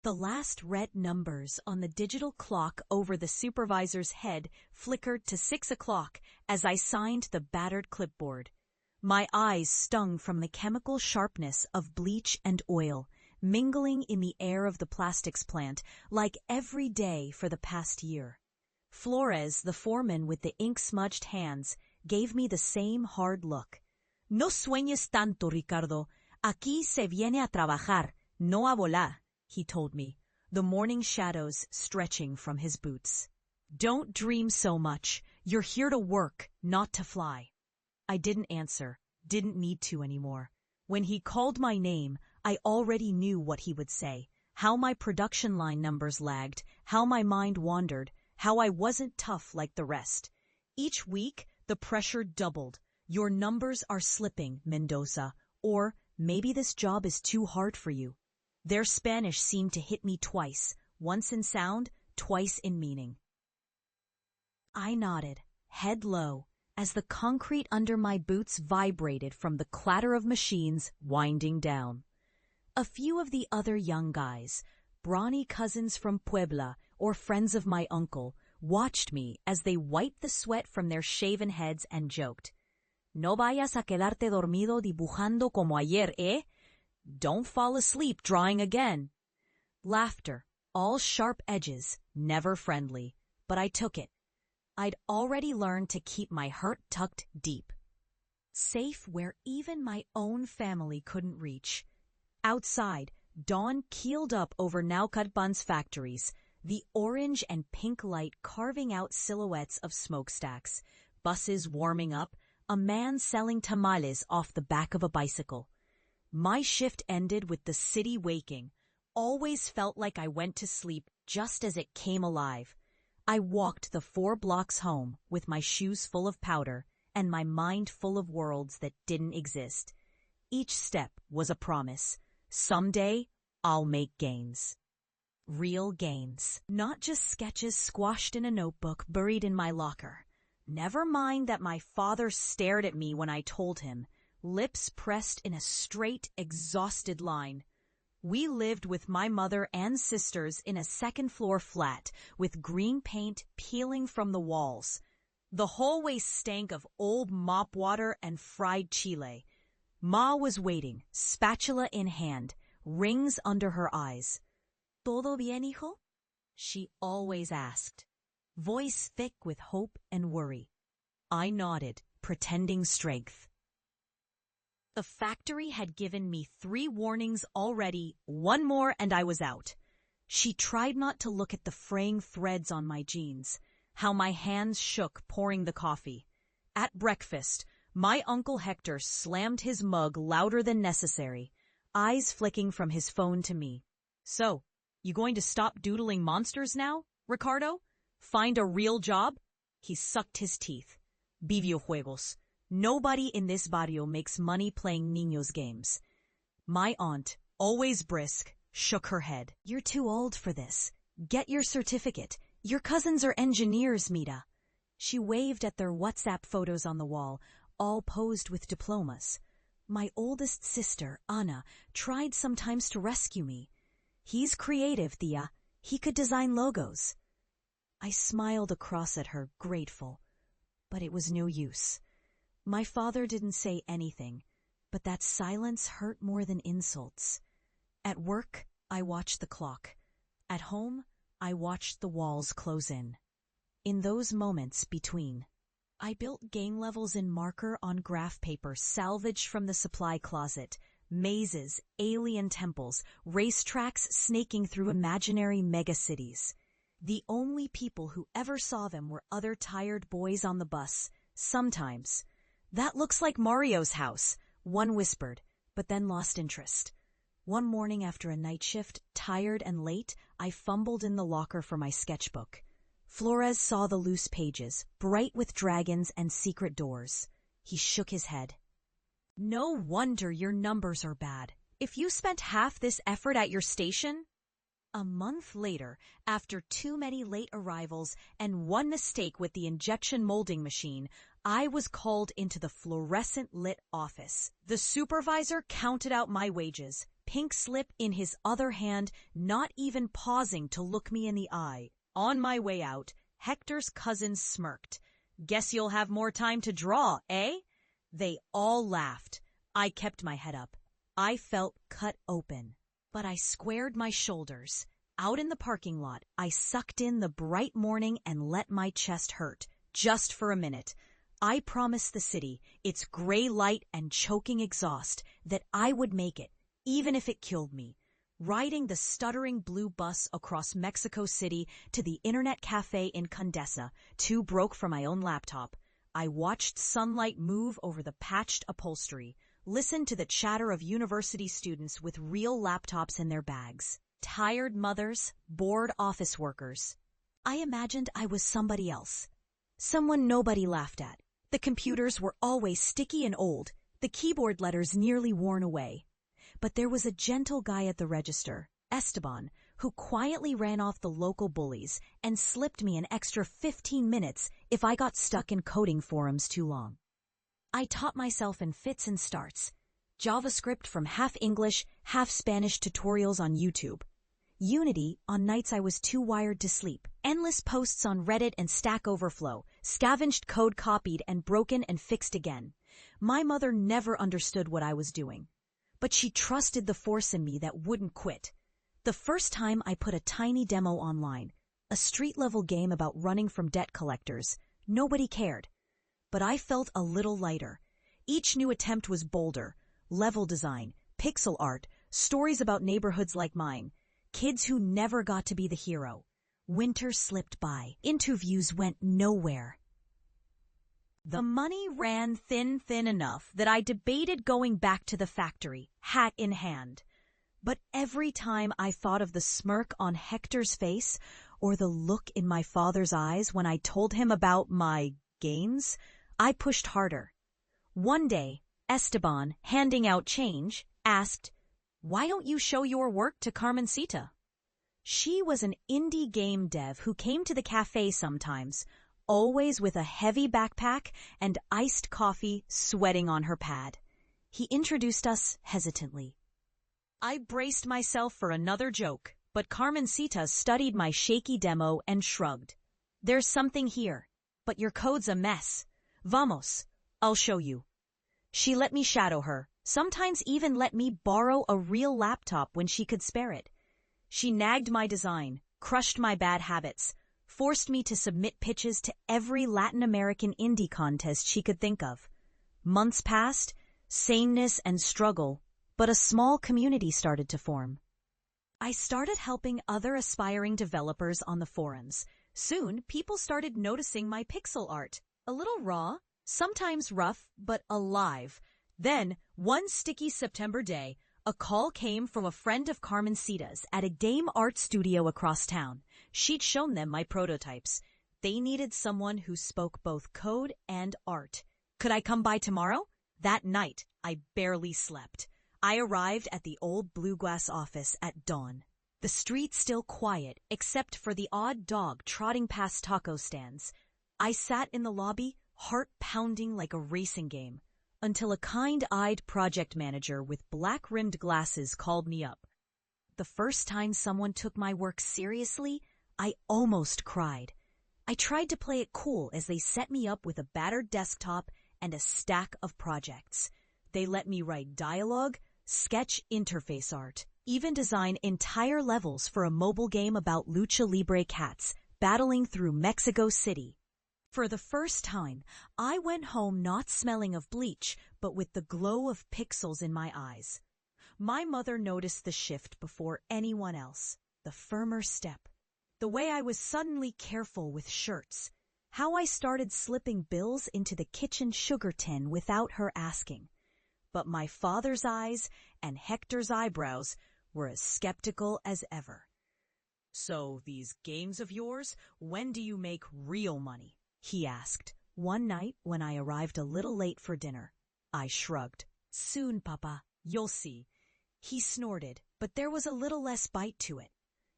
The last red numbers on the digital clock over the supervisor's head flickered to 6 o'clock as I signed the battered clipboard. My eyes stung from the chemical sharpness of bleach and oil, mingling in the air of the plastics plant like every day for the past year. Flores, the foreman with the ink-smudged hands, gave me the same hard look. No sueñes tanto, Ricardo. Aquí se viene a trabajar, no a volar, he told me, the morning shadows stretching from his boots. Don't dream so much. You're here to work, not to fly. I didn't answer, didn't need to anymore. When he called my name, I already knew what he would say, how my production line numbers lagged, how my mind wandered, how I wasn't tough like the rest. Each week, the pressure doubled. Your numbers are slipping, Mendoza, or maybe this job is too hard for you. Their Spanish seemed to hit me twice, once in sound, twice in meaning. I nodded, head low, as the concrete under my boots vibrated from the clatter of machines winding down. A few of the other young guys, brawny cousins from Puebla or friends of my uncle, watched me as they wiped the sweat from their shaven heads and joked. No vayas a quedarte dormido dibujando como ayer, eh? Don't fall asleep drawing again. Laughter, all sharp edges, never friendly, but I took it. I'd already learned to keep my hurt tucked deep. Safe where even my own family couldn't reach. Outside, dawn keeled up over Naucalpan's factories, the orange and pink light carving out silhouettes of smokestacks, buses warming up, a man selling tamales off the back of a bicycle. My shift ended with the city waking. Always felt like I went to sleep just as it came alive. I walked the 4 blocks home with my shoes full of powder and my mind full of worlds that didn't exist. Each step was a promise. Someday, I'll make gains. Real gains. Not just sketches squashed in a notebook buried in my locker. Never mind that my father stared at me when I told him, lips pressed in a straight, exhausted line. We lived with my mother and sisters in a second-floor flat with green paint peeling from the walls. The hallway stank of old mop water and fried chile. Ma was waiting, spatula in hand, rings under her eyes. ¿Todo bien, hijo? She always asked, voice thick with hope and worry. I nodded, pretending strength. The factory had given me 3 warnings already, 1 more and I was out. She tried not to look at the fraying threads on my jeans, how my hands shook pouring the coffee. At breakfast, my Uncle Hector slammed his mug louder than necessary, eyes flicking from his phone to me. So, you going to stop doodling monsters now, Ricardo? Find a real job? He sucked his teeth. Videojuegos. Nobody in this barrio makes money playing niños games. My aunt, always brisk, shook her head. You're too old for this. Get your certificate. Your cousins are engineers, Mita. She waved at their WhatsApp photos on the wall, all posed with diplomas. My oldest sister, Anna, tried sometimes to rescue me. He's creative, Thea. He could design logos. I smiled across at her, grateful. But it was no use. My father didn't say anything, but that silence hurt more than insults. At work, I watched the clock. At home, I watched the walls close in. In those moments between, I built game levels in marker on graph paper salvaged from the supply closet, mazes, alien temples, racetracks snaking through imaginary megacities. The only people who ever saw them were other tired boys on the bus, sometimes. That looks like Mario's house, one whispered, but then lost interest. One morning after a night shift, tired and late, I fumbled in the locker for my sketchbook. Flores saw the loose pages, bright with dragons and secret doors. He shook his head. No wonder your numbers are bad. If you spent half this effort at your station... A month later, after too many late arrivals and one mistake with the injection molding machine, I was called into the fluorescent-lit office. The supervisor counted out my wages, pink slip in his other hand, not even pausing to look me in the eye. On my way out, Hector's cousins smirked. "Guess you'll have more time to draw, eh?" They all laughed. I kept my head up. I felt cut open, but I squared my shoulders. Out in the parking lot, I sucked in the bright morning and let my chest hurt, just for a minute. I promised the city, its gray light and choking exhaust, that I would make it, even if it killed me. Riding the stuttering blue bus across Mexico City to the internet cafe in Condesa, too broke for my own laptop, I watched sunlight move over the patched upholstery, listened to the chatter of university students with real laptops in their bags, tired mothers, bored office workers. I imagined I was somebody else, someone nobody laughed at. The computers were always sticky and old, the keyboard letters nearly worn away. But there was a gentle guy at the register, Esteban, who quietly ran off the local bullies and slipped me an extra 15 minutes if I got stuck in coding forums too long. I taught myself in fits and starts, JavaScript from half English, half Spanish tutorials on YouTube, Unity on nights I was too wired to sleep, endless posts on Reddit and Stack Overflow, scavenged code copied and broken and fixed again. My mother never understood what I was doing, but she trusted the force in me that wouldn't quit. The first time I put a tiny demo online, a street-level game about running from debt collectors, nobody cared. But I felt a little lighter. Each new attempt was bolder. Level design, pixel art, stories about neighborhoods like mine. Kids who never got to be the hero. Winter slipped by. Interviews went nowhere. The money ran thin enough that I debated going back to the factory, hat in hand. But every time I thought of the smirk on Hector's face or the look in my father's eyes when I told him about my gains, I pushed harder. One day, Esteban, handing out change, asked, "Why don't you show your work to Carmencita?" She was an indie game dev who came to the cafe sometimes, always with a heavy backpack and iced coffee sweating on her pad. He introduced us hesitantly. I braced myself for another joke, but Carmencita studied my shaky demo and shrugged. "There's something here, but your code's a mess. Vamos, I'll show you." She let me shadow her, sometimes even let me borrow a real laptop when she could spare it. She nagged my design, crushed my bad habits, forced me to submit pitches to every Latin American indie contest she could think of. Months passed, saneness and struggle, but a small community started to form. I started helping other aspiring developers on the forums. Soon, people started noticing my pixel art. A little raw, sometimes rough, but alive. Then, one sticky September day, a call came from a friend of Carmencita's at a game art studio across town. She'd shown them my prototypes. They needed someone who spoke both code and art. Could I come by tomorrow? That night, I barely slept. I arrived at the old Bluegrass office at dawn. The street still quiet, except for the odd dog trotting past taco stands. I sat in the lobby, heart pounding like a racing game, until a kind-eyed project manager with black-rimmed glasses called me up. The first time someone took my work seriously, I almost cried. I tried to play it cool as they set me up with a battered desktop and a stack of projects. They let me write dialogue, sketch interface art, even design entire levels for a mobile game about lucha libre cats battling through Mexico City. For the first time, I went home not smelling of bleach, but with the glow of pixels in my eyes. My mother noticed the shift before anyone else, the firmer step, the way I was suddenly careful with shirts, how I started slipping bills into the kitchen sugar tin without her asking. But my father's eyes and Hector's eyebrows were as skeptical as ever. "So these games of yours, when do you make real money?" he asked, one night when I arrived a little late for dinner. I shrugged. "Soon, Papa, you'll see." He snorted, but there was a little less bite to it.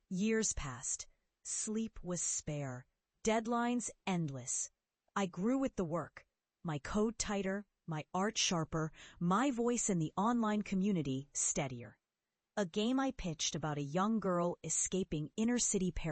Years passed. Sleep was spare. Deadlines endless. I grew with the work. my code tighter, my art sharper, my voice in the online community steadier. A game I pitched about a young girl escaping inner-city